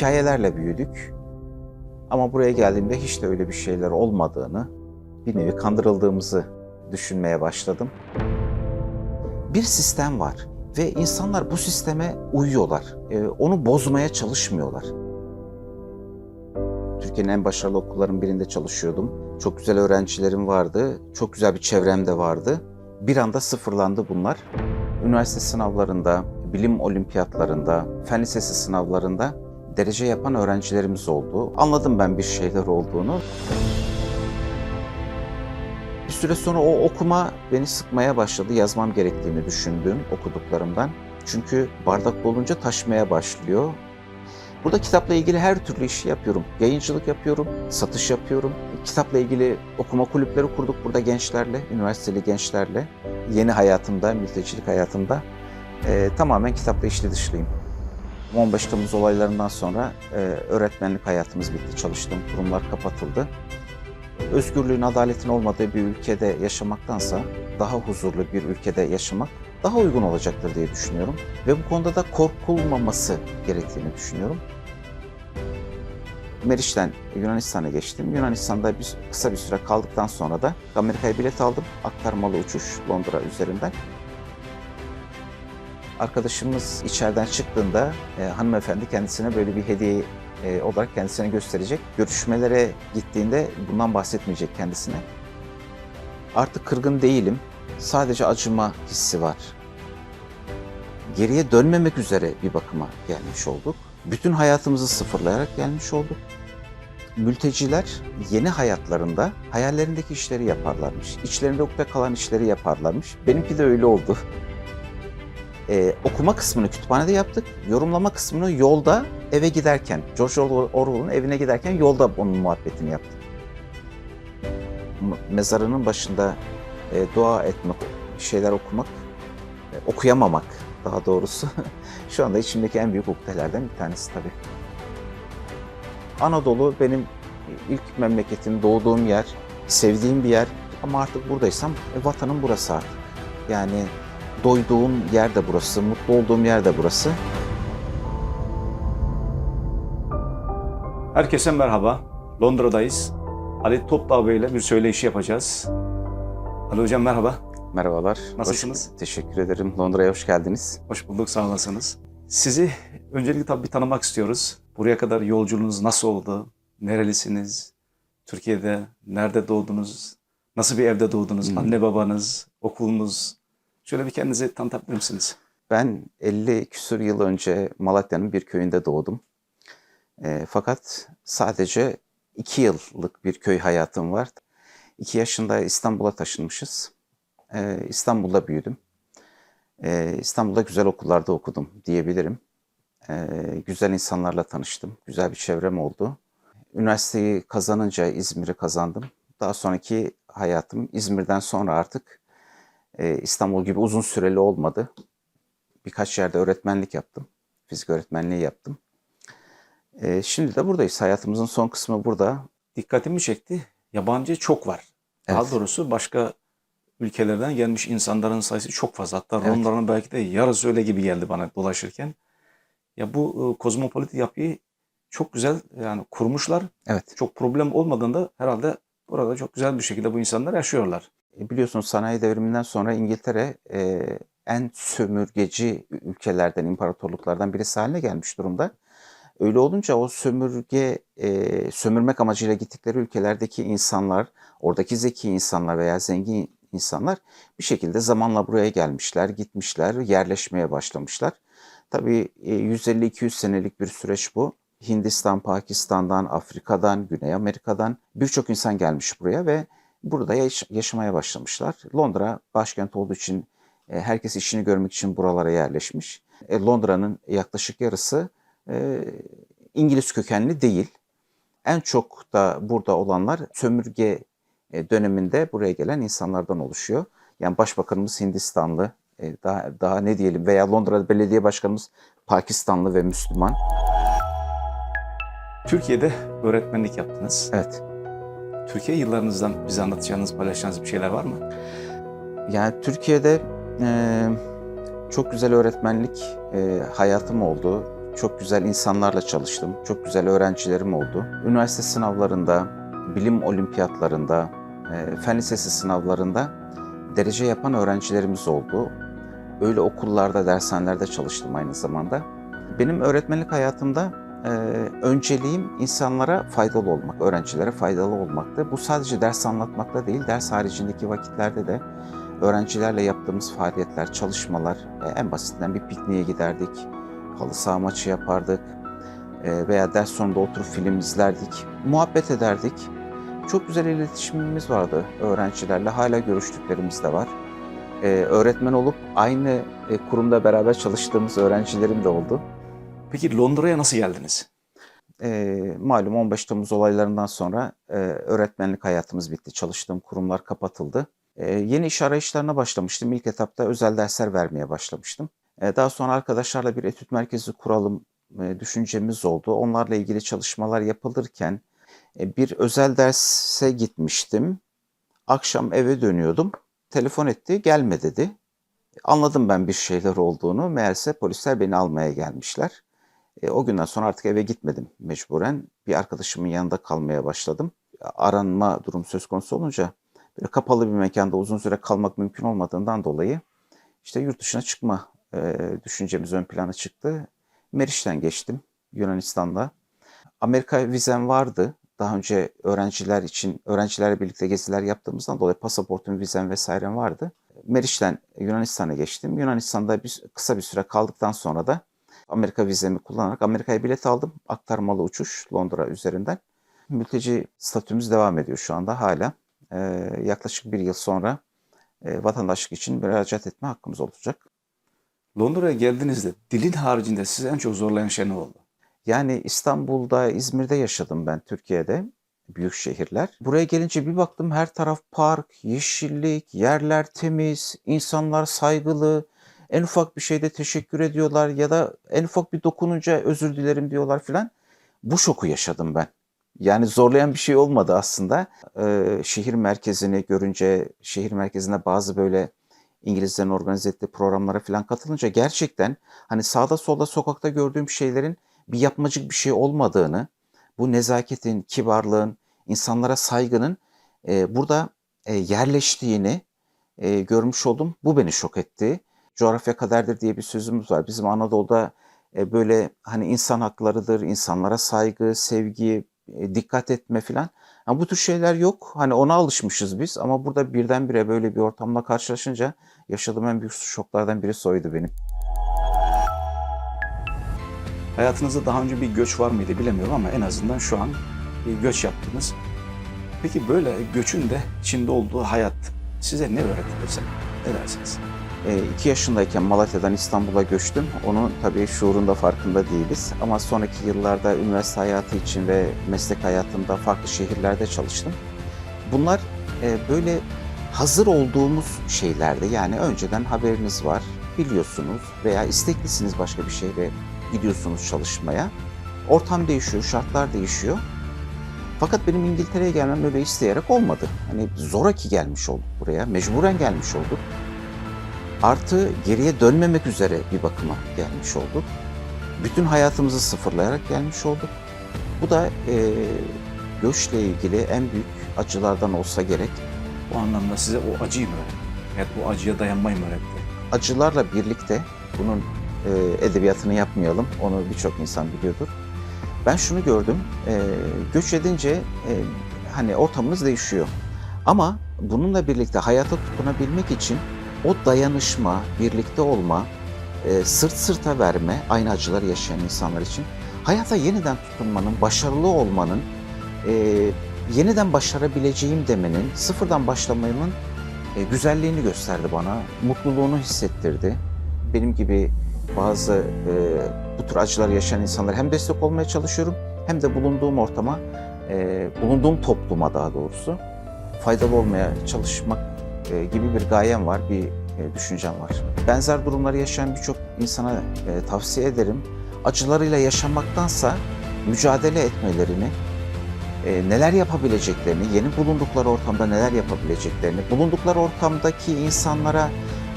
hikayelerle büyüdük. Ama buraya geldiğimde hiç de öyle bir şeyler olmadığını, bir nevi kandırıldığımızı düşünmeye başladım. Bir sistem var ve insanlar bu sisteme uyuyorlar. Onu bozmaya çalışmıyorlar. Türkiye'nin en başarılı okulların birinde çalışıyordum. Çok güzel öğrencilerim vardı, çok güzel bir çevrem de vardı. Bir anda sıfırlandı bunlar. Üniversite sınavlarında, bilim olimpiyatlarında, fen lisesi sınavlarında derece yapan öğrencilerimiz oldu. Anladım ben bir şeyler olduğunu. Bir süre sonra o okuma beni sıkmaya başladı. Yazmam gerektiğini düşündüm okuduklarımdan. Çünkü bardak dolunca taşmaya başlıyor. Burada kitapla ilgili her türlü işi yapıyorum. Yayıncılık yapıyorum, satış yapıyorum. Kitapla ilgili okuma kulüpleri kurduk burada gençlerle, üniversiteli gençlerle. Yeni hayatımda, mültecilik hayatımda tamamen kitapla içli dışlıyım. 15 Temmuz olaylarından sonra öğretmenlik hayatımız bitti. Çalıştığım kurumlar kapatıldı. Özgürlüğün, adaletin olmadığı bir ülkede yaşamaktansa daha huzurlu bir ülkede yaşamak daha uygun olacaktır diye düşünüyorum. Ve bu konuda da korkulmaması gerektiğini düşünüyorum. Meriç'ten Yunanistan'a geçtim. Yunanistan'da kısa bir süre kaldıktan sonra da Amerika'ya bilet aldım. Aktarmalı uçuş Londra üzerinden. Arkadaşımız içeriden çıktığında hanımefendi kendisine böyle bir hediye olarak kendisine gösterecek. Görüşmelere gittiğinde bundan bahsetmeyecek kendisine. Artık kırgın değilim. Sadece acıma hissi var. Geriye dönmemek üzere bir bakıma gelmiş olduk. Bütün hayatımızı sıfırlayarak gelmiş olduk. Mülteciler yeni hayatlarında hayallerindeki işleri yaparlarmış. İçlerinde ukde kalan işleri yaparlarmış. Benimki de öyle oldu. Okuma kısmını kütüphanede yaptık. Yorumlama kısmını yolda eve giderken, George Orwell'un evine giderken yolda onun muhabbetini yaptık. Mezarının başında dua etmek, şeyler okumak, okuyamamak daha doğrusu şu anda içimdeki en büyük ukdelerden bir tanesi tabii. Anadolu benim ilk memleketim, doğduğum yer, sevdiğim bir yer ama artık buradaysam vatanım burası artık. Yani doyduğum yer de burası, mutlu olduğum yer de burası. Herkese merhaba. Londra'dayız. Ali Topdağ Bey ile bir söyleşi yapacağız. Ali Hocam merhaba. Merhabalar. Nasılsınız? Teşekkür ederim. Londra'ya hoş geldiniz. Hoş bulduk, sağ olasınız. Sizi öncelikle tabii tanımak istiyoruz. Buraya kadar yolculuğunuz nasıl oldu? Nerelisiniz? Türkiye'de nerede doğdunuz? Nasıl bir evde doğdunuz? Anne babanız, okulunuz. Şöyle bir kendinizi tanıtabilir misiniz? Ben 50 küsur yıl önce Malatya'nın bir köyünde doğdum. Fakat sadece 2 yıllık bir köy hayatım var. 2 yaşında İstanbul'a taşınmışız. İstanbul'da büyüdüm. İstanbul'da güzel okullarda okudum diyebilirim. Güzel insanlarla tanıştım. Güzel bir çevrem oldu. Üniversiteyi kazanınca İzmir'i kazandım. Daha sonraki hayatım İzmir'den sonra artık İstanbul gibi uzun süreli olmadı. Birkaç yerde öğretmenlik yaptım. Fizik öğretmenliği yaptım. Şimdi de buradayız. Hayatımızın son kısmı burada. Dikkatimi çekti. Yabancı çok var. Daha Evet. doğrusu başka ülkelerden gelmiş insanların sayısı çok fazla. Hatta Evet. Romların belki de yarısı öyle gibi geldi bana dolaşırken. Ya bu kozmopolit yapıyı çok güzel yani kurmuşlar. Evet. Çok problem olmadığında herhalde burada çok güzel bir şekilde bu insanlar yaşıyorlar. Biliyorsunuz sanayi devriminden sonra İngiltere en sömürgeci ülkelerden, imparatorluklardan birisi haline gelmiş durumda. Öyle olunca o sömürmek amacıyla gittikleri ülkelerdeki insanlar, oradaki zeki insanlar veya zengin insanlar bir şekilde zamanla buraya gelmişler, gitmişler, yerleşmeye başlamışlar. Tabii 150-200 senelik bir süreç bu. Hindistan, Pakistan'dan, Afrika'dan, Güney Amerika'dan birçok insan gelmiş buraya ve burada yaşamaya başlamışlar. Londra başkent olduğu için herkes işini görmek için buralara yerleşmiş. Londra'nın yaklaşık yarısı İngiliz kökenli değil. En çok da burada olanlar sömürge döneminde buraya gelen insanlardan oluşuyor. Yani başbakanımız Hindistanlı, daha ne diyelim veya Londra Belediye Başkanımız Pakistanlı ve Müslüman. Türkiye'de öğretmenlik yaptınız. Evet. Türkiye yıllarınızdan bize anlatacağınız, paylaşacağınız bir şeyler var mı? Yani Türkiye'de çok güzel öğretmenlik hayatım oldu. Çok güzel insanlarla çalıştım. Çok güzel öğrencilerim oldu. Üniversite sınavlarında, bilim olimpiyatlarında, fen lisesi sınavlarında derece yapan öğrencilerimiz oldu. Öyle okullarda, dershanelerde çalıştım aynı zamanda. Benim öğretmenlik hayatımda önceliğim insanlara faydalı olmak, öğrencilere faydalı olmaktı. Bu sadece ders anlatmakla değil, ders haricindeki vakitlerde de öğrencilerle yaptığımız faaliyetler, çalışmalar, en basitinden bir pikniğe giderdik, halı saha maçı yapardık veya ders sonunda oturup film izlerdik, muhabbet ederdik. Çok güzel iletişimimiz vardı öğrencilerle, hala görüştüklerimiz de var. Öğretmen olup aynı kurumda beraber çalıştığımız öğrencilerim de oldu. Peki Londra'ya nasıl geldiniz? Malum 15 Temmuz olaylarından sonra öğretmenlik hayatımız bitti. Çalıştığım kurumlar kapatıldı. Yeni iş arayışlarına başlamıştım. İlk etapta özel dersler vermeye başlamıştım. Daha sonra arkadaşlarla bir etüt merkezi kuralım düşüncemiz oldu. Onlarla ilgili çalışmalar yapılırken bir özel derse gitmiştim. Akşam eve dönüyordum. Telefon etti, gelme dedi. Anladım ben bir şeyler olduğunu. Meğerse polisler beni almaya gelmişler. O günden sonra artık eve gitmedim mecburen. Bir arkadaşımın yanında kalmaya başladım. Aranma durum söz konusu olunca böyle kapalı bir mekanda uzun süre kalmak mümkün olmadığından dolayı işte yurt dışına çıkma düşüncemiz ön plana çıktı. Meriç'ten geçtim Yunanistan'da. Amerika vizem vardı. Daha önce öğrenciler için, öğrencilerle birlikte geziler yaptığımızdan dolayı pasaportum, vizem vesairem vardı. Meriç'ten Yunanistan'a geçtim. Yunanistan'da kısa bir süre kaldıktan sonra da Amerika vizemi kullanarak Amerika'ya bilet aldım. Aktarmalı uçuş Londra üzerinden. Mülteci statümüz devam ediyor şu anda hala. Yaklaşık bir yıl sonra vatandaşlık için müracaat etme hakkımız olacak. Londra'ya geldiğinizde dilin haricinde sizi en çok zorlayan şey ne oldu? Yani İstanbul'da, İzmir'de yaşadım ben Türkiye'de. Büyük şehirler. Buraya gelince bir baktım her taraf park, yeşillik, yerler temiz, insanlar saygılı. En ufak bir şeyde teşekkür ediyorlar ya da en ufak bir dokununca özür dilerim diyorlar filan. Bu şoku yaşadım ben. Yani zorlayan bir şey olmadı aslında. Şehir merkezini görünce, şehir merkezinde bazı böyle İngilizlerin organize ettiği programlara falan katılınca gerçekten hani sağda solda sokakta gördüğüm şeylerin bir yapmacık bir şey olmadığını, bu nezaketin, kibarlığın, insanlara saygının burada yerleştiğini görmüş oldum. Bu beni şok etti. Coğrafya kaderdir diye bir sözümüz var. Bizim Anadolu'da böyle hani insan haklarıdır, insanlara saygı, sevgi, dikkat etme filan. Yani bu tür şeyler yok. Hani ona alışmışız biz ama burada birdenbire böyle bir ortamla karşılaşınca yaşadığım en büyük şoklardan birisi oydu benim. Hayatınızda daha önce bir göç var mıydı bilemiyorum ama en azından şu an bir göç yaptınız. Peki böyle göçün de içinde olduğu hayat size ne öğretti desem? Ne dersiniz? 2 yaşındayken Malatya'dan İstanbul'a göçtüm. Onun tabii şuurunda farkında değiliz. Ama sonraki yıllarda üniversite hayatı için ve meslek hayatında farklı şehirlerde çalıştım. Bunlar böyle hazır olduğumuz şeylerdi. Yani önceden haberiniz var, biliyorsunuz veya isteklisiniz başka bir şehre gidiyorsunuz çalışmaya. Ortam değişiyor, şartlar değişiyor. Fakat benim İngiltere'ye gelmem öyle isteyerek olmadı. Hani zoraki gelmiş olduk buraya, mecburen gelmiş olduk. Artı geriye dönmemek üzere bir bakıma gelmiş olduk. Bütün hayatımızı sıfırlayarak gelmiş olduk. Bu da göçle ilgili en büyük acılardan olsa gerek. O anlamda size o acıyı mı öğretti? Evet, o acıya dayanmayı mı öğretti? Acılarla birlikte bunun edebiyatını yapmayalım, onu birçok insan biliyordur. Ben şunu gördüm, göç edince hani ortamınız değişiyor. Ama bununla birlikte hayata tutunabilmek için o dayanışma, birlikte olma, sırt sırta verme, aynı acıları yaşayan insanlar için hayata yeniden tutunmanın, başarılı olmanın, yeniden başarabileceğim demenin, sıfırdan başlamanın güzelliğini gösterdi bana, mutluluğunu hissettirdi. Benim gibi bazı bu tür acılar yaşayan insanlara hem destek olmaya çalışıyorum hem de bulunduğum ortama, bulunduğum topluma daha doğrusu faydalı olmaya çalışmak gibi bir gayem var, bir düşüncem var. Benzer durumları yaşayan birçok insana tavsiye ederim. Acılarıyla yaşamaktansa mücadele etmelerini, neler yapabileceklerini, yeni bulundukları ortamda neler yapabileceklerini, bulundukları ortamdaki insanlara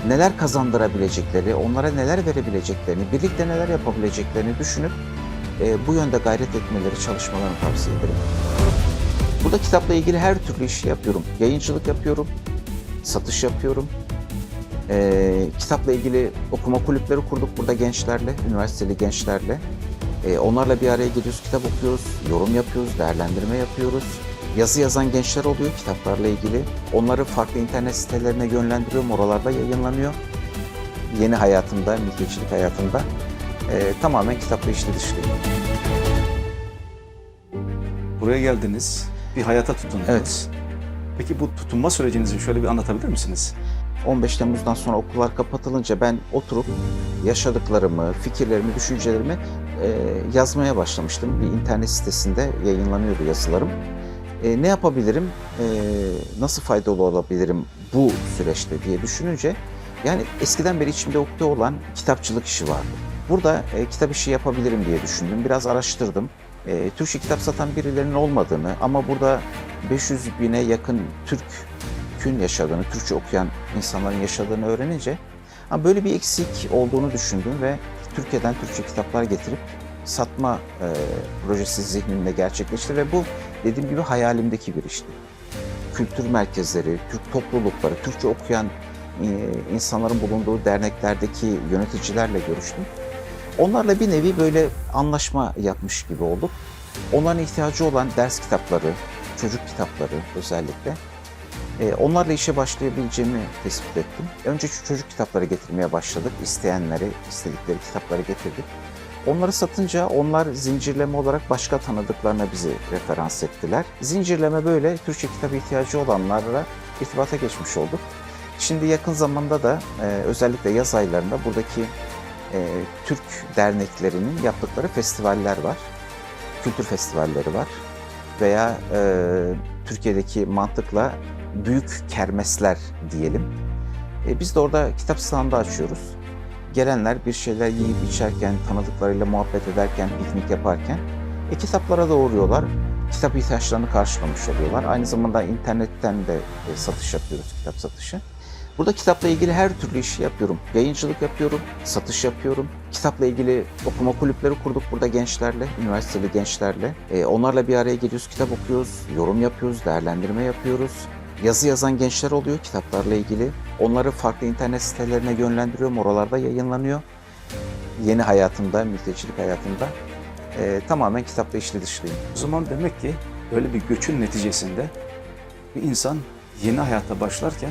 neler kazandırabilecekleri, onlara neler verebileceklerini, birlikte neler yapabileceklerini düşünüp bu yönde gayret etmeleri, çalışmalarını tavsiye ederim. Burada kitapla ilgili her türlü işi yapıyorum. Yayıncılık yapıyorum, satış yapıyorum. Kitapla ilgili okuma kulüpleri kurduk burada gençlerle, üniversiteli gençlerle. Onlarla bir araya geliyoruz, kitap okuyoruz, yorum yapıyoruz, değerlendirme yapıyoruz. Yazı yazan gençler oluyor kitaplarla ilgili. Onları farklı internet sitelerine yönlendiriyorum, oralarda yayınlanıyor. Yeni hayatımda, mültecilik hayatımda tamamen kitapla içli dışlıyım. Buraya geldiniz, bir hayata tutundunuz. Evet. Peki bu tutunma sürecinizi şöyle bir anlatabilir misiniz? 15 Temmuz'dan sonra okullar kapatılınca ben oturup yaşadıklarımı, fikirlerimi, düşüncelerimi yazmaya başlamıştım. Bir internet sitesinde yayınlanıyordu yazılarım. Ne yapabilirim, nasıl faydalı olabilirim bu süreçte diye düşününce, yani eskiden beri içimde ukde olan kitapçılık işi vardı. Burada kitap işi yapabilirim diye düşündüm. Biraz araştırdım. Türkçe kitap satan birilerinin olmadığını ama burada 500 bine yakın Türk'ün yaşadığını, Türkçe okuyan insanların yaşadığını öğrenince böyle bir eksik olduğunu düşündüm ve Türkiye'den Türkçe kitaplar getirip satma projesi zihnimde gerçekleşti ve bu dediğim gibi hayalimdeki bir işti. Kültür merkezleri, Türk toplulukları, Türkçe okuyan insanların bulunduğu derneklerdeki yöneticilerle görüştüm. Onlarla bir nevi böyle anlaşma yapmış gibi olduk. Onların ihtiyacı olan ders kitapları, çocuk kitapları özellikle, onlarla işe başlayabileceğimi tespit ettim. Önce çocuk kitapları getirmeye başladık. İsteyenleri, istedikleri kitapları getirdik. Onları satınca onlar zincirleme olarak başka tanıdıklarına bizi referans ettiler. Zincirleme böyle Türkçe kitap ihtiyacı olanlarla irtibata geçmiş olduk. Şimdi yakın zamanda da özellikle yaz aylarında buradaki Türk derneklerinin yaptıkları festivaller var. Kültür festivalleri var. Veya Türkiye'deki mantıkla büyük kermesler diyelim. Biz de orada kitap standı açıyoruz. Gelenler bir şeyler yiyip içerken, tanıdıklarıyla muhabbet ederken, piknik yaparken kitaplara da uğruyorlar. Kitap ihtiyaçlarını karşılamış oluyorlar. Aynı zamanda internetten de satış yapıyoruz, kitap satışı. Burada kitapla ilgili her türlü işi yapıyorum. Yayıncılık yapıyorum, satış yapıyorum. Kitapla ilgili okuma kulüpleri kurduk burada gençlerle, üniversiteli gençlerle. Onlarla bir araya geliyoruz, kitap okuyoruz, yorum yapıyoruz, değerlendirme yapıyoruz. Yazı yazan gençler oluyor kitaplarla ilgili. Onları farklı internet sitelerine yönlendiriyorum, oralarda yayınlanıyor. Yeni hayatımda, mültecilik hayatımda tamamen kitapla içli dışlıyım. O zaman demek ki böyle bir göçün neticesinde bir insan yeni hayata başlarken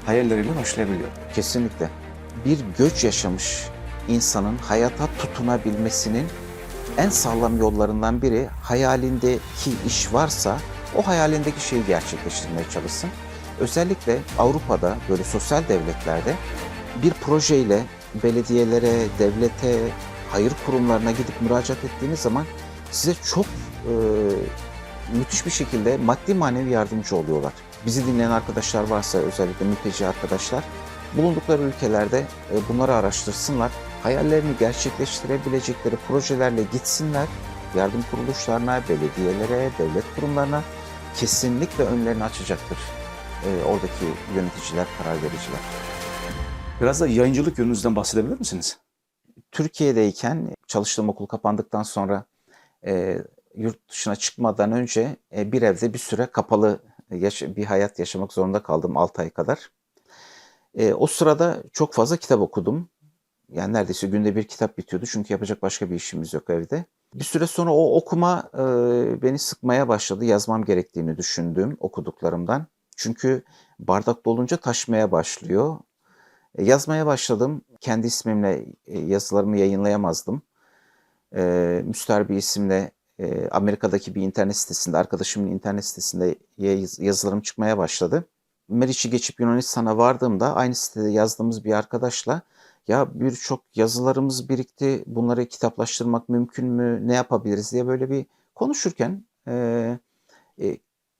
hayalleriyle başlayabiliyor. Kesinlikle. Bir göç yaşamış insanın hayata tutunabilmesinin en sağlam yollarından biri, hayalindeki iş varsa o hayalindeki şeyi gerçekleştirmeye çalışsın. Özellikle Avrupa'da böyle sosyal devletlerde bir projeyle belediyelere, devlete, hayır kurumlarına gidip müracaat ettiğiniz zaman size çok müthiş bir şekilde maddi manevi yardımcı oluyorlar. Bizi dinleyen arkadaşlar varsa, özellikle mülteci arkadaşlar, bulundukları ülkelerde bunları araştırsınlar. Hayallerini gerçekleştirebilecekleri projelerle gitsinler. Yardım kuruluşlarına, belediyelere, devlet kurumlarına kesinlikle önlerini açacaktır oradaki yöneticiler, karar vericiler. Biraz da yayıncılık yönünüzden bahsedebilir misiniz? Türkiye'deyken çalıştığım okul kapandıktan sonra yurt dışına çıkmadan önce bir evde bir süre kapalı bir hayat yaşamak zorunda kaldım 6 ay kadar. O sırada çok fazla kitap okudum. Yani neredeyse günde bir kitap bitiyordu çünkü yapacak başka bir işimiz yok evde. Bir süre sonra o okuma beni sıkmaya başladı. Yazmam gerektiğini düşündüm okuduklarımdan. Çünkü bardak dolunca taşmaya başlıyor. Yazmaya başladım. Kendi ismimle yazılarımı yayınlayamazdım. Müster bir isimle Amerika'daki bir internet sitesinde, arkadaşımın internet sitesinde yazılarım çıkmaya başladı. Meriç'i geçip Yunanistan'a vardığımda aynı sitede yazdığımız bir arkadaşla ya birçok yazılarımız birikti, bunları kitaplaştırmak mümkün mü, ne yapabiliriz diye böyle bir konuşurken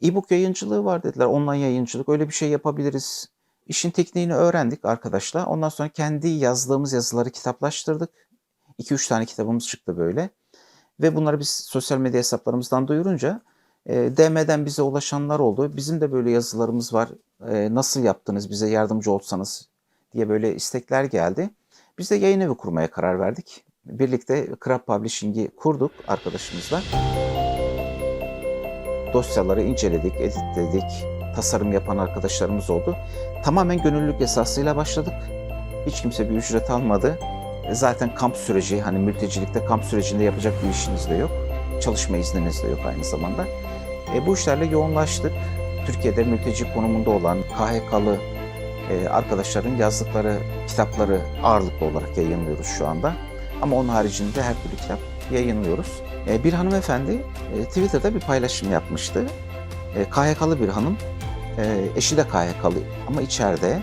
e-book yayıncılığı var dediler, online yayıncılık, öyle bir şey yapabiliriz. İşin tekniğini öğrendik arkadaşlar. Ondan sonra kendi yazdığımız yazıları kitaplaştırdık. 2-3 tane kitabımız çıktı böyle. Ve bunları biz sosyal medya hesaplarımızdan duyurunca DM'den bize ulaşanlar oldu. Bizim de böyle yazılarımız var. Nasıl yaptınız, bize yardımcı olsanız diye böyle istekler geldi. Biz de yayın evi kurmaya karar verdik. Birlikte Crab Publishing'i kurduk arkadaşımızla. Dosyaları inceledik, editledik, tasarım yapan arkadaşlarımız oldu. Tamamen gönüllülük esasıyla başladık. Hiç kimse bir ücret almadı. Zaten kamp süreci, hani mültecilikte kamp sürecinde yapacak bir işiniz de yok. Çalışma izniniz de yok aynı zamanda. Bu işlerle yoğunlaştık. Türkiye'de mülteci konumunda olan KHK'lı arkadaşların yazdıkları kitapları ağırlıklı olarak yayınlıyoruz şu anda. Ama onun haricinde her türlü kitap yayınlıyoruz. Bir hanımefendi Twitter'da bir paylaşım yapmıştı. KHK'lı bir hanım, eşi de KHK'lı ama içeride.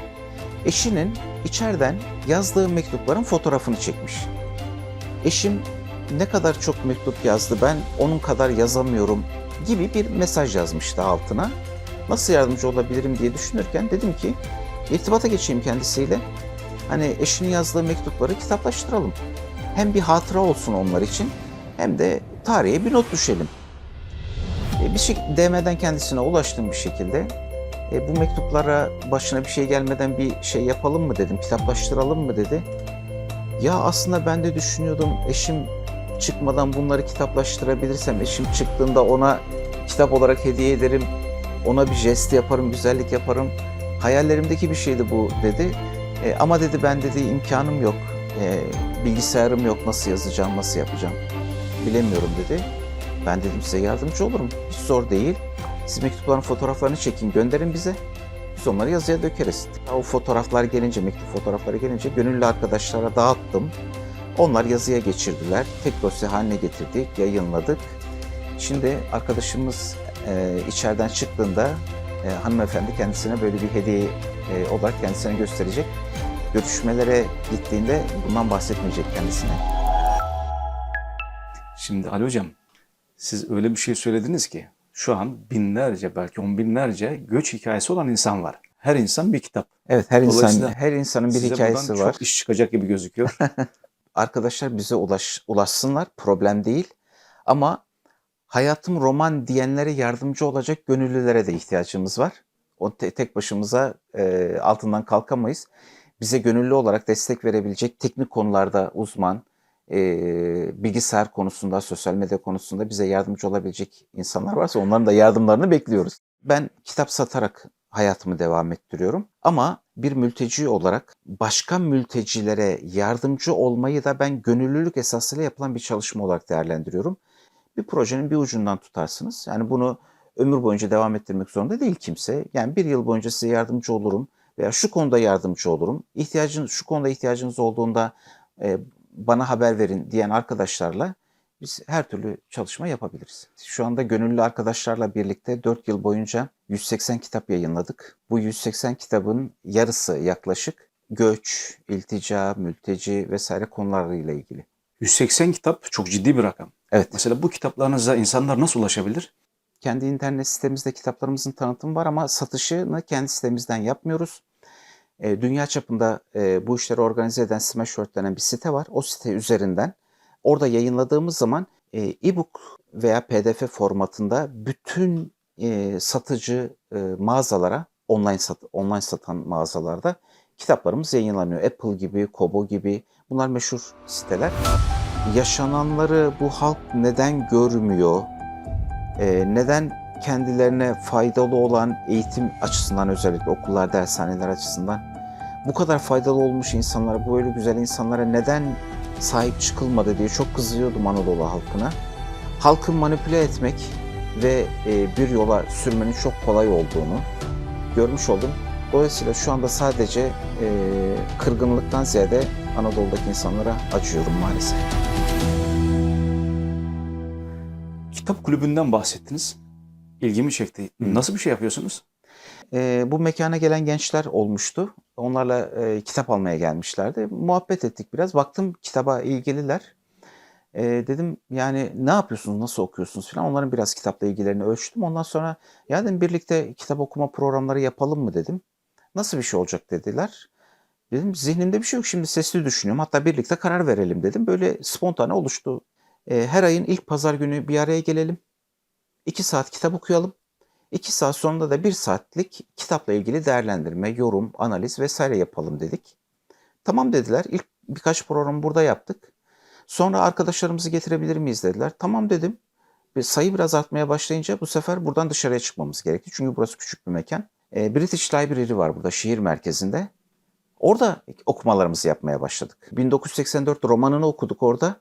Eşinin içeriden yazdığı mektupların fotoğrafını çekmiş. Eşim ne kadar çok mektup yazdı, ben onun kadar yazamıyorum gibi bir mesaj yazmıştı altına. Nasıl yardımcı olabilirim diye düşünürken dedim ki irtibata geçeyim kendisiyle. Hani eşinin yazdığı mektupları kitaplaştıralım. Hem bir hatıra olsun onlar için hem de tarihe bir not düşelim. Bir şey DM'den kendisine ulaştığım bir şekilde bu mektuplara başına bir şey gelmeden bir şey yapalım mı dedim, kitaplaştıralım mı dedi. Ya aslında ben de düşünüyordum eşim çıkmadan bunları kitaplaştırabilirsem, eşim çıktığında ona kitap olarak hediye ederim, ona bir jest yaparım, güzellik yaparım. Hayallerimdeki bir şeydi bu dedi. Ama dedi ben dedi imkanım yok, bilgisayarım yok, nasıl yazacağım, nasıl yapacağım bilemiyorum dedi. Ben dedim size yardımcı olurum, hiç zor değil. Siz mektupların fotoğraflarını çekin, gönderin bize. Biz onları yazıya dökeriz. O fotoğraflar gelince, mektup fotoğrafları gelince gönüllü arkadaşlara dağıttım. Onlar yazıya geçirdiler. Tek dosya haline getirdik, yayınladık. Şimdi arkadaşımız içeriden çıktığında hanımefendi kendisine böyle bir hediye olarak kendisine gösterecek. Görüşmelere gittiğinde bundan bahsetmeyecek kendisine. Şimdi Ali Hocam, siz öyle bir şey söylediniz ki şu an binlerce belki on binlerce göç hikayesi olan insan var. Her insan bir kitap. Evet, her insanın bir size hikayesi buradan var. çok iş çıkacak gibi gözüküyor. Arkadaşlar bize ulaşsınlar, problem değil. Ama hayatım roman diyenlere yardımcı olacak gönüllülere de ihtiyacımız var. O tek başımıza altından kalkamayız. Bize gönüllü olarak destek verebilecek, teknik konularda uzman, bilgisayar konusunda, sosyal medya konusunda bize yardımcı olabilecek insanlar varsa onların da yardımlarını bekliyoruz. Ben kitap satarak hayatımı devam ettiriyorum. Ama bir mülteci olarak başka mültecilere yardımcı olmayı da ben gönüllülük esasıyla yapılan bir çalışma olarak değerlendiriyorum. Bir projenin bir ucundan tutarsınız. Yani bunu ömür boyunca devam ettirmek zorunda değil kimse. Yani bir yıl boyunca size yardımcı olurum veya şu konuda yardımcı olurum. Şu konuda ihtiyacınız olduğunda bana haber verin diyen arkadaşlarla biz her türlü çalışma yapabiliriz. Şu anda gönüllü arkadaşlarla birlikte 4 yıl boyunca 180 kitap yayınladık. Bu 180 kitabın yarısı yaklaşık göç, iltica, mülteci vesaire konularıyla ilgili. 180 kitap çok ciddi bir rakam. Evet. Mesela bu kitaplarınıza insanlar nasıl ulaşabilir? Kendi internet sitemizde kitaplarımızın tanıtımı var ama satışını kendi sitemizden yapmıyoruz. Dünya çapında bu işleri organize eden Smashwords denen bir site var. O site üzerinden orada yayınladığımız zaman e-book veya PDF formatında bütün satıcı mağazalara, online satan mağazalarda kitaplarımız yayınlanıyor. Apple gibi, Kobo gibi bunlar meşhur siteler. Yaşananları bu halk neden görmüyor? Neden kendilerine faydalı olan eğitim açısından özellikle okullar, dershaneler açısından bu kadar faydalı olmuş insanlara, bu böyle güzel insanlara neden sahip çıkılmadı diye çok kızıyordum Anadolu halkına. Halkı manipüle etmek ve bir yola sürmenin çok kolay olduğunu görmüş oldum. Dolayısıyla şu anda sadece kırgınlıktan ziyade Anadolu'daki insanlara acıyorum maalesef. Kitap kulübünden bahsettiniz. İlgimi çekti. Nasıl bir şey yapıyorsunuz? Bu mekana gelen gençler olmuştu. Onlarla kitap almaya gelmişlerdi. Muhabbet ettik biraz. Baktım kitaba ilgililer. Dedim yani ne yapıyorsunuz, nasıl okuyorsunuz falan. Onların biraz kitapla ilgilerini ölçtüm. Ondan sonra ya dedim birlikte kitap okuma programları yapalım mı dedim. Nasıl bir şey olacak dediler. Dedim zihnimde bir şey yok, şimdi sesli düşünüyorum. Hatta birlikte karar verelim dedim. Böyle spontane oluştu. Her ayın ilk pazar günü bir araya gelelim. 2 saat kitap okuyalım. 2 saat sonunda da 1 saatlik kitapla ilgili değerlendirme, yorum, analiz vesaire yapalım dedik. Tamam dediler. İlk birkaç programı burada yaptık. Sonra arkadaşlarımızı getirebilir miyiz dediler. Tamam dedim. Ve sayı biraz artmaya başlayınca bu sefer buradan dışarıya çıkmamız gerekti. Çünkü burası küçük bir mekan. British Library var burada şehir merkezinde. Orada okumalarımızı yapmaya başladık. 1984 romanını okuduk orada.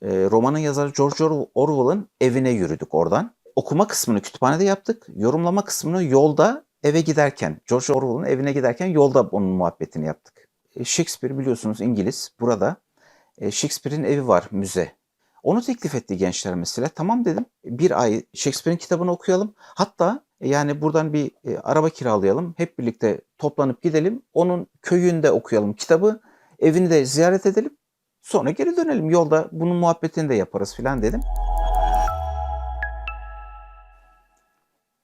Romanın yazarı George Orwell'ın evine yürüdük oradan. Okuma kısmını kütüphanede yaptık. Yorumlama kısmını yolda eve giderken, George Orwell'ın evine giderken yolda onun muhabbetini yaptık. Shakespeare biliyorsunuz İngiliz. Burada Shakespeare'in evi var, müze. Onu teklif etti gençler mesela. Tamam dedim. Bir ay Shakespeare'in kitabını okuyalım. Hatta yani buradan bir araba kiralayalım. Hep birlikte toplanıp gidelim. Onun köyünde okuyalım kitabı. Evini de ziyaret edelim. Sonra geri dönelim. Yolda bunun muhabbetini de yaparız filan dedim.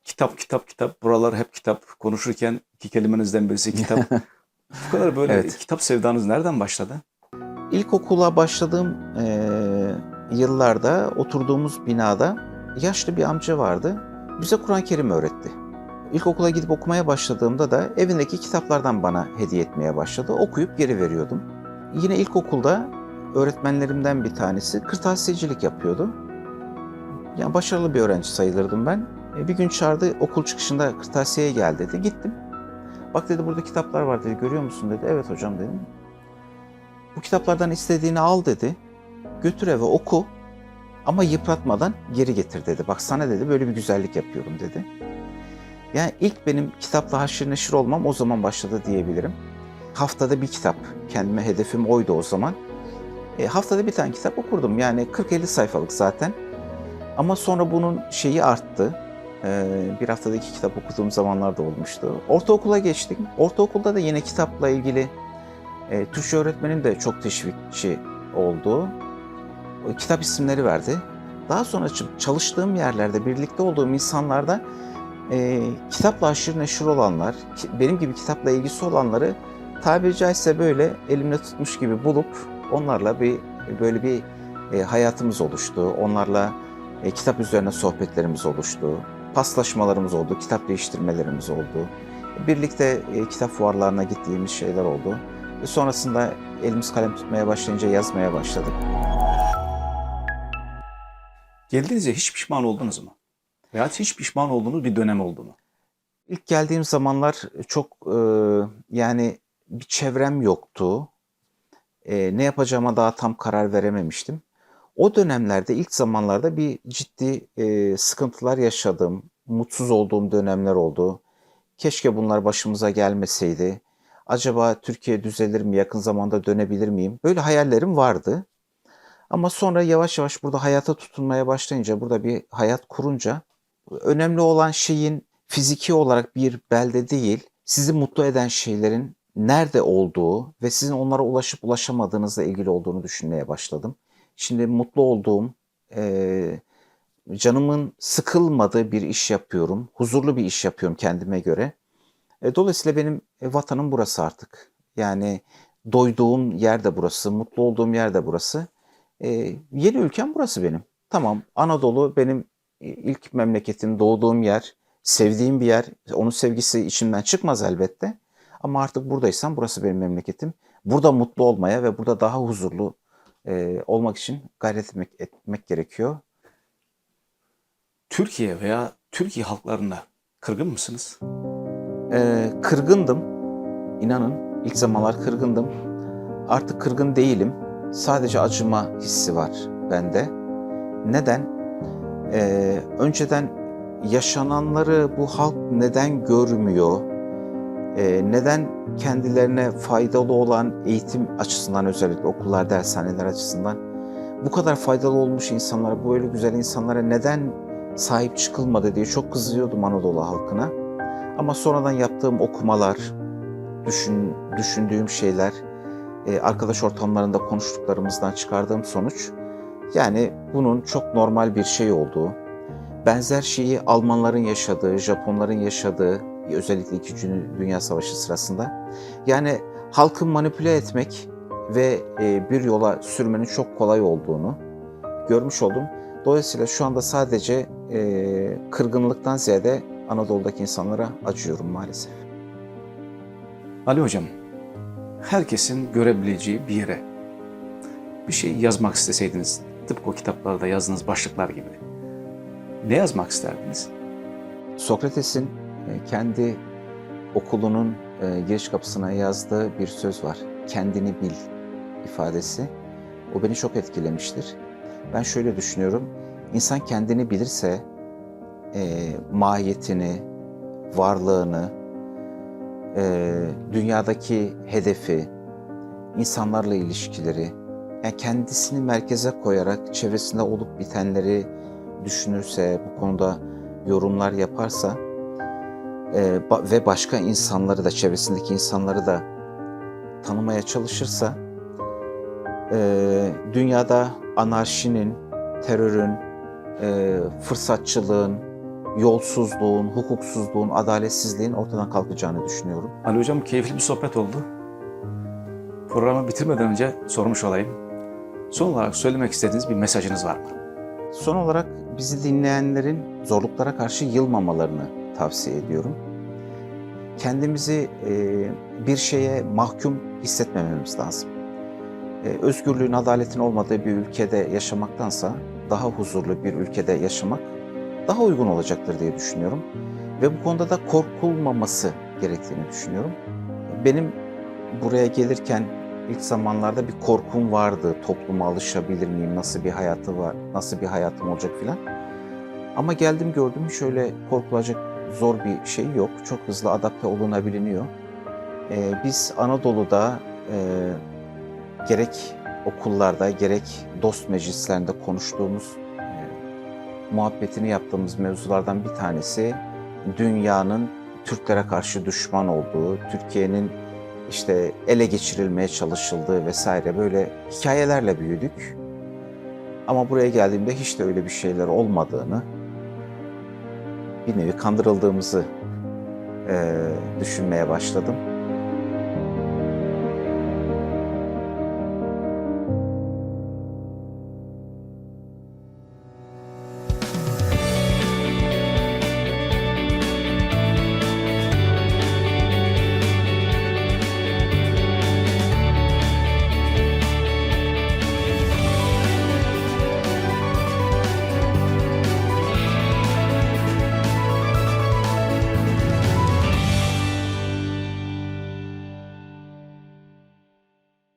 Kitap, kitap, kitap. Buralar hep kitap. Konuşurken iki kelimenizden birisi kitap. Bu kadar böyle Evet. kitap sevdanız nereden başladı? İlkokula başladığım yıllarda oturduğumuz binada yaşlı bir amca vardı. Bize Kur'an-ı Kerim öğretti. İlkokula gidip okumaya başladığımda da evindeki kitaplardan bana hediye etmeye başladı. Okuyup geri veriyordum. Yine ilkokulda öğretmenlerimden bir tanesi kırtasiyecilik yapıyordu. Yani başarılı bir öğrenci sayılırdım ben. Bir gün çağırdı, okul çıkışında kırtasiyeye gel dedi. Gittim. Bak dedi, burada kitaplar var dedi. Görüyor musun dedi. Evet hocam dedim. Bu kitaplardan istediğini al dedi. Götür eve oku ama yıpratmadan geri getir dedi. Bak sana dedi böyle bir güzellik yapıyorum dedi. Yani ilk benim kitapla haşır neşir olmam o zaman başladı diyebilirim. Haftada bir kitap. Kendime hedefim oydu o zaman. Haftada bir tane kitap okurdum. Yani 40-50 sayfalık zaten. Ama sonra bunun şeyi arttı. Bir haftada 2 kitap okuduğum zamanlar da olmuştu. Ortaokula geçtik. Ortaokulda da yine kitapla ilgili Türkçe öğretmenim de çok teşvikçi oldu. Kitap isimleri verdi. Daha sonra çalıştığım yerlerde, birlikte olduğum insanlarda kitapla haşır neşir olanlar, benim gibi kitapla ilgisi olanları tabiri caizse böyle elimle tutmuş gibi bulup onlarla böyle bir hayatımız oluştu. Onlarla kitap üzerine sohbetlerimiz oluştu. Paslaşmalarımız oldu, kitap değiştirmelerimiz oldu. Birlikte kitap fuarlarına gittiğimiz şeyler oldu. Sonrasında elimiz kalem tutmaya başlayınca yazmaya başladık. Geldiğinizde hiç pişman oldunuz mu? Veya hiç pişman olduğunuz bir dönem oldu mu? İlk geldiğim zamanlar çok yani bir çevrem yoktu. Ne yapacağıma daha tam karar verememiştim. O dönemlerde, ilk zamanlarda bir ciddi sıkıntılar yaşadım. Mutsuz olduğum dönemler oldu. Keşke bunlar başımıza gelmeseydi. Acaba Türkiye düzelir mi? Yakın zamanda dönebilir miyim? Böyle hayallerim vardı. Ama sonra yavaş yavaş burada hayata tutunmaya başlayınca, burada bir hayat kurunca önemli olan şeyin fiziki olarak bir belde değil, sizi mutlu eden şeylerin nerede olduğu ve sizin onlara ulaşıp ulaşamadığınızla ilgili olduğunu düşünmeye başladım. Şimdi mutlu olduğum, canımın sıkılmadığı bir iş yapıyorum. Huzurlu bir iş yapıyorum kendime göre. Dolayısıyla benim vatanım burası artık. Yani doyduğum yer de burası, mutlu olduğum yer de burası. Yeni ülkem burası benim. Tamam, Anadolu benim ilk memleketim, doğduğum yer, sevdiğim bir yer. Onun sevgisi içimden çıkmaz elbette. Ama artık buradaysam burası benim memleketim. Burada mutlu olmaya ve burada daha huzurlu olmak için gayret etmek gerekiyor. Türkiye veya Türkiye halklarına kırgın mısınız? Kırgındım. İnanın ilk zamanlar kırgındım. Artık kırgın değilim. Sadece acıma hissi var bende. Neden? Önceden yaşananları bu halk neden görmüyor? Neden kendilerine faydalı olan eğitim açısından, özellikle okullar, dershaneler açısından bu kadar faydalı olmuş insanlara, böyle güzel insanlara neden sahip çıkılmadı diye çok kızıyordum Anadolu halkına. Ama sonradan yaptığım okumalar, düşündüğüm şeyler, arkadaş ortamlarında konuştuklarımızdan çıkardığım sonuç, yani bunun çok normal bir şey olduğu, benzer şeyi Almanların yaşadığı, Japonların yaşadığı, özellikle 2. Dünya Savaşı sırasında, yani halkı manipüle etmek ve bir yola sürmenin çok kolay olduğunu görmüş oldum. Dolayısıyla şu anda sadece kırgınlıktan ziyade Anadolu'daki insanlara acıyorum maalesef. Ali Hocam, herkesin görebileceği bir yere bir şey yazmak isteseydiniz, tıpkı o kitaplarda yazdığınız başlıklar gibi, ne yazmak isterdiniz? Sokrates'in kendi okulunun giriş kapısına yazdığı bir söz var. Kendini bil ifadesi. O beni çok etkilemiştir. Ben şöyle düşünüyorum. İnsan kendini bilirse mahiyetini, varlığını, dünyadaki hedefi, insanlarla ilişkileri, yani kendisini merkeze koyarak çevresinde olup bitenleri düşünürse, bu konuda yorumlar yaparsa ve başka insanları da, çevresindeki insanları da tanımaya çalışırsa, dünyada anarşinin, terörün, fırsatçılığın, yolsuzluğun, hukuksuzluğun, adaletsizliğin ortadan kalkacağını düşünüyorum. Ali Hocam, keyifli bir sohbet oldu. Programı bitirmeden önce sormuş olayım. Son olarak söylemek istediğiniz bir mesajınız var mı? Son olarak bizi dinleyenlerin zorluklara karşı yılmamalarını tavsiye ediyorum. Kendimizi bir şeye mahkum hissetmememiz lazım. Özgürlüğün, adaletin olmadığı bir ülkede yaşamaktansa daha huzurlu bir ülkede yaşamak daha uygun olacaktır diye düşünüyorum. Ve bu konuda da korkulmaması gerektiğini düşünüyorum. Benim buraya gelirken ilk zamanlarda bir korkum vardı. Topluma alışabilir miyim? Nasıl bir hayatı var? Nasıl bir hayatım olacak filan. Ama geldim gördüm, hiç öyle korkulacak zor bir şey yok. Çok hızlı adapte olunabiliyor. Biz Anadolu'da gerek okullarda gerek dost meclislerinde konuştuğumuz, muhabbetini yaptığımız mevzulardan bir tanesi dünyanın Türklere karşı düşman olduğu, Türkiye'nin işte ele geçirilmeye çalışıldığı vesaire böyle hikayelerle büyüdük. Ama buraya geldiğimde hiç de öyle bir şeyler olmadığını, bir nevi kandırıldığımızı düşünmeye başladım.